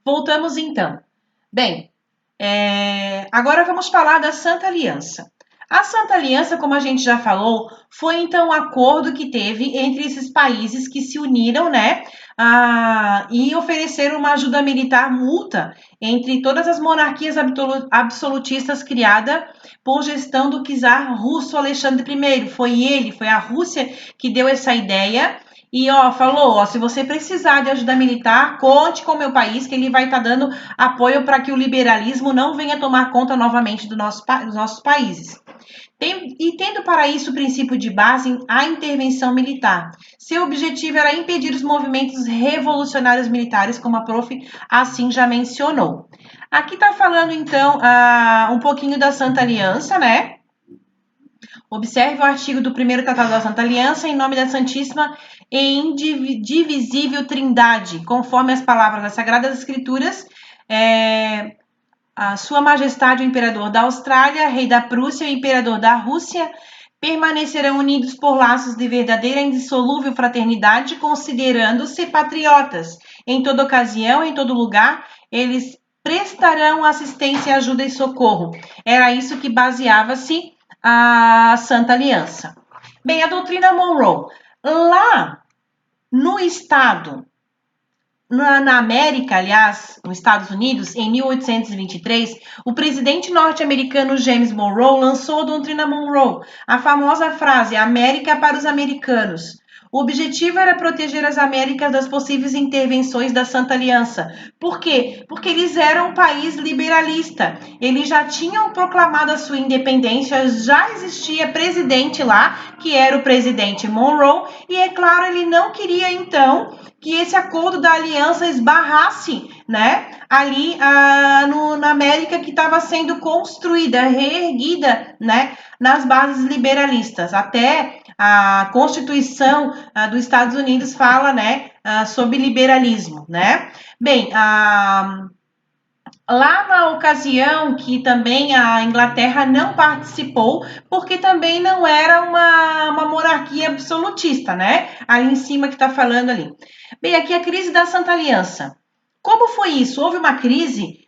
Voltamos então. Bem, agora vamos falar da Santa Aliança. A Santa Aliança, como a gente já falou, foi então um acordo que teve entre esses países que se uniram, né, e ofereceram uma ajuda militar mútua entre todas as monarquias absolutistas criadas por gestão do czar russo Alexandre I. Foi a Rússia que deu essa ideia. E falou, se você precisar de ajuda militar, conte com o meu país que ele vai estar dando apoio para que o liberalismo não venha tomar conta novamente dos nossos países. Tendo para isso o princípio de base a intervenção militar. Seu objetivo era impedir os movimentos revolucionários militares, como a prof. assim já mencionou. Aqui está falando, então, um pouquinho da Santa Aliança, né? Observe o artigo do primeiro Tratado da Santa Aliança em nome da Santíssima e Indivisível Trindade, conforme as palavras das Sagradas Escrituras, a Sua Majestade o Imperador da Austrália, Rei da Prússia e o Imperador da Rússia permanecerão unidos por laços de verdadeira e indissolúvel fraternidade, considerando-se patriotas. Em toda ocasião, em todo lugar, eles prestarão assistência, ajuda e socorro. Era isso que baseava-se a Santa Aliança. Bem, a doutrina Monroe. Lá no estado, na América, aliás, nos Estados Unidos, em 1823, o presidente norte-americano James Monroe lançou a doutrina Monroe, a famosa frase América para os americanos. O objetivo era proteger as Américas das possíveis intervenções da Santa Aliança. Por quê? Porque eles eram um país liberalista. Eles já tinham proclamado a sua independência, já existia presidente lá, que era o presidente Monroe, e é claro, ele não queria então que esse acordo da aliança esbarrasse, né, ali na América que estava sendo construída, reerguida, né, nas bases liberalistas. Até a Constituição dos Estados Unidos fala, né, sobre liberalismo, né. Bem, lá na ocasião que também a Inglaterra não participou, porque também não era uma monarquia absolutista, né? Ali em cima que está falando ali. Bem, aqui a crise da Santa Aliança. Como foi isso? Houve uma crise?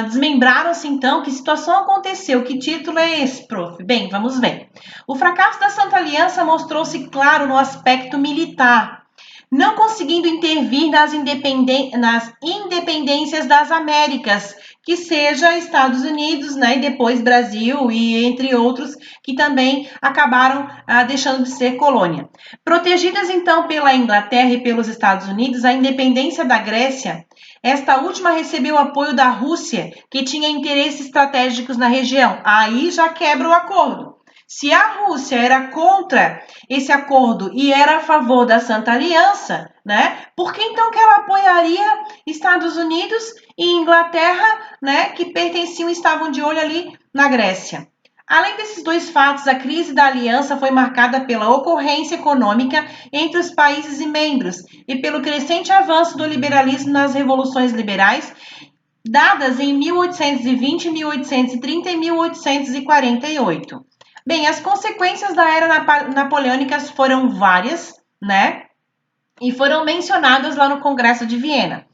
Desmembraram-se então? Que situação aconteceu? Que título é esse, prof? Bem, vamos ver. O fracasso da Santa Aliança mostrou-se claro no aspecto militar, não conseguindo intervir nas independências das Américas, que seja Estados Unidos, né, e depois Brasil e entre outros que também acabaram deixando de ser colônia. Protegidas então pela Inglaterra e pelos Estados Unidos, a independência da Grécia, esta última recebeu apoio da Rússia, que tinha interesses estratégicos na região. Aí já quebra o acordo. Se a Rússia era contra esse acordo e era a favor da Santa Aliança, né? Por que então que ela apoiaria Estados Unidos e Inglaterra, né? Que pertenciam e estavam de olho ali na Grécia. Além desses dois fatos, a crise da aliança foi marcada pela ocorrência econômica entre os países e membros e pelo crescente avanço do liberalismo nas revoluções liberais, dadas em 1820, 1830 e 1848. Bem, as consequências da era napoleônica foram várias, né? E foram mencionadas lá no Congresso de Viena.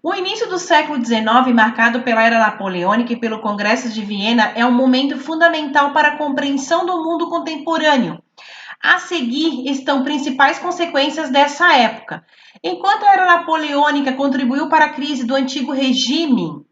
O início do século XIX, marcado pela era napoleônica e pelo Congresso de Viena, é um momento fundamental para a compreensão do mundo contemporâneo. A seguir estão principais consequências dessa época. Enquanto a era napoleônica contribuiu para a crise do antigo regime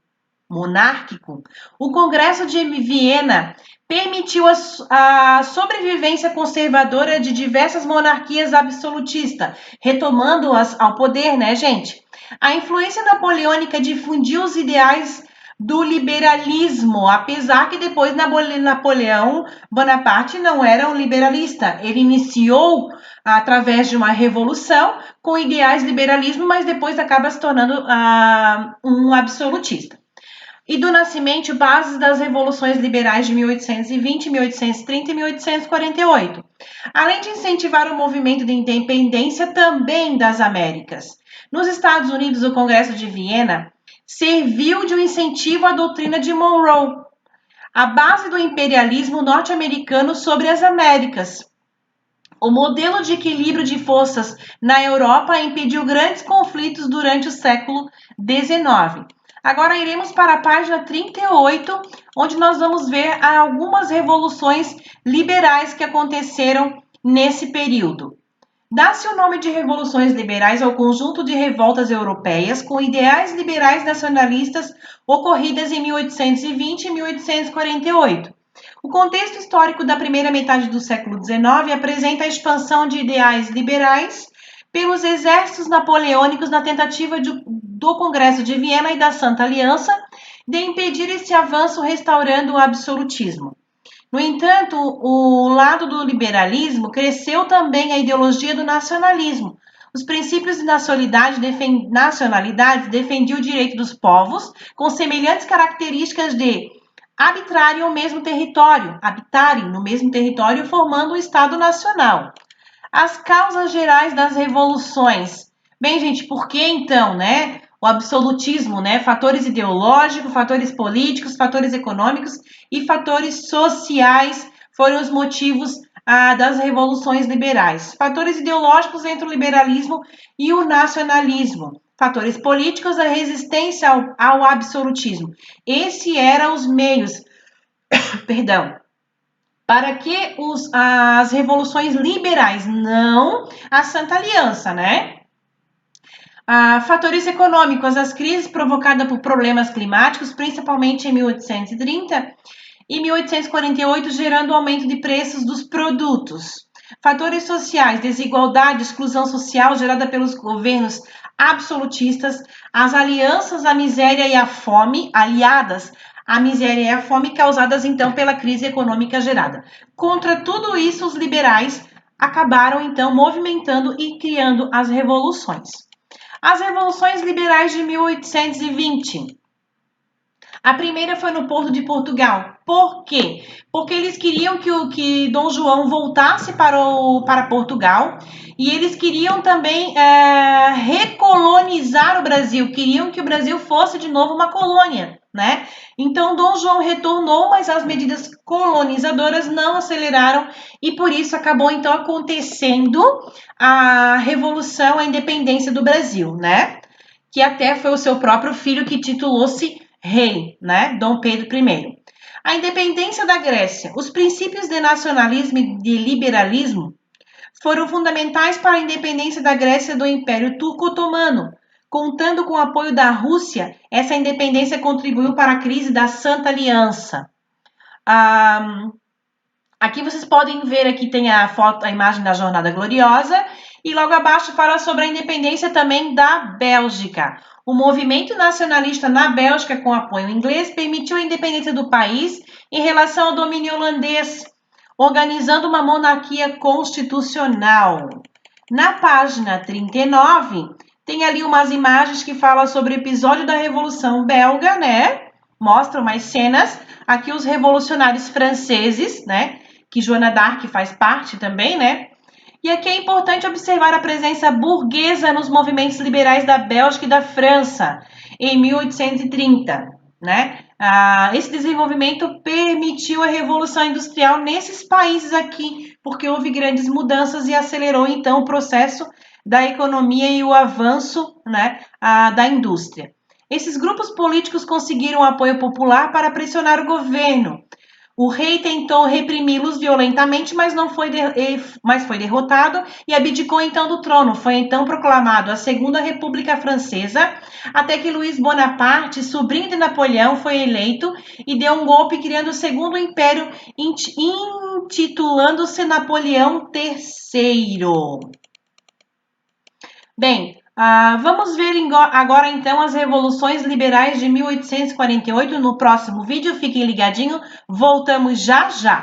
monárquico, o Congresso de Viena permitiu a sobrevivência conservadora de diversas monarquias absolutistas, retomando-as ao poder, né, gente? A influência napoleônica difundiu os ideais do liberalismo, apesar que depois Napoleão Bonaparte não era um liberalista. Ele iniciou através de uma revolução com ideais de liberalismo, mas depois acaba se tornando um absolutista. E do nascimento, bases das revoluções liberais de 1820, 1830 e 1848, além de incentivar o movimento de independência também das Américas. Nos Estados Unidos, o Congresso de Viena serviu de um incentivo à doutrina de Monroe, a base do imperialismo norte-americano sobre as Américas. O modelo de equilíbrio de forças na Europa impediu grandes conflitos durante o século XIX. Agora iremos para a página 38, onde nós vamos ver algumas revoluções liberais que aconteceram nesse período. Dá-se o nome de revoluções liberais ao conjunto de revoltas europeias com ideais liberais nacionalistas ocorridas em 1820 e 1848. O contexto histórico da primeira metade do século XIX apresenta a expansão de ideais liberais pelos exércitos napoleônicos na tentativa do Congresso de Viena e da Santa Aliança de impedir esse avanço restaurando o absolutismo. No entanto, o lado do liberalismo cresceu também a ideologia do nacionalismo. Os princípios de nacionalidade defendiam o direito dos povos com semelhantes características de habitarem no mesmo território, formando um Estado nacional. As causas gerais das revoluções. Bem, gente, por que então, né? O absolutismo, né? Fatores ideológicos, fatores políticos, fatores econômicos e fatores sociais foram os motivos das revoluções liberais. Fatores ideológicos entre o liberalismo e o nacionalismo. Fatores políticos, a resistência ao absolutismo. Esses eram os meios, perdão, para que as revoluções liberais, não a Santa Aliança, né? Fatores econômicos, as crises provocadas por problemas climáticos, principalmente em 1830 e 1848, gerando aumento de preços dos produtos. Fatores sociais, desigualdade, exclusão social gerada pelos governos absolutistas, as alianças à miséria e à fome, aliadas à miséria e à fome causadas então pela crise econômica gerada. Contra tudo isso, os liberais acabaram então movimentando e criando as revoluções. As revoluções liberais de 1820. A primeira foi no Porto de Portugal. Por quê? Porque eles queriam que Dom João voltasse para Portugal e eles queriam também recolonizar o Brasil, queriam que o Brasil fosse de novo uma colônia, né? Então Dom João retornou, mas as medidas colonizadoras não aceleraram e por isso acabou então acontecendo a Revolução, a independência do Brasil, né? Que até foi o seu próprio filho que titulou-se rei, né? Dom Pedro I. A independência da Grécia. Os princípios de nacionalismo e de liberalismo foram fundamentais para a independência da Grécia do Império Turco-Otomano. Contando com o apoio da Rússia, essa independência contribuiu para a crise da Santa Aliança. Aqui vocês podem ver, aqui tem a foto, a imagem da Jornada Gloriosa, e logo abaixo fala sobre a independência também da Bélgica. O movimento nacionalista na Bélgica, com apoio inglês, permitiu a independência do país em relação ao domínio holandês, organizando uma monarquia constitucional. Na página 39, tem ali umas imagens que falam sobre o episódio da Revolução Belga, né? Mostram mais cenas. Aqui os revolucionários franceses, né? Que Joana d'Arc faz parte também, né? E aqui é importante observar a presença burguesa nos movimentos liberais da Bélgica e da França em 1830, né? Esse desenvolvimento permitiu a Revolução Industrial nesses países aqui, porque houve grandes mudanças e acelerou então o processo da economia e o avanço, né, da indústria. Esses grupos políticos conseguiram apoio popular para pressionar o governo. O rei tentou reprimi-los violentamente, mas foi derrotado e abdicou então do trono. Foi então proclamado a Segunda República Francesa, até que Luís Bonaparte, sobrinho de Napoleão, foi eleito e deu um golpe criando o Segundo Império, intitulando-se Napoleão III. Bem, vamos ver agora então as revoluções liberais de 1848 no próximo vídeo. Fiquem ligadinhos, voltamos já já.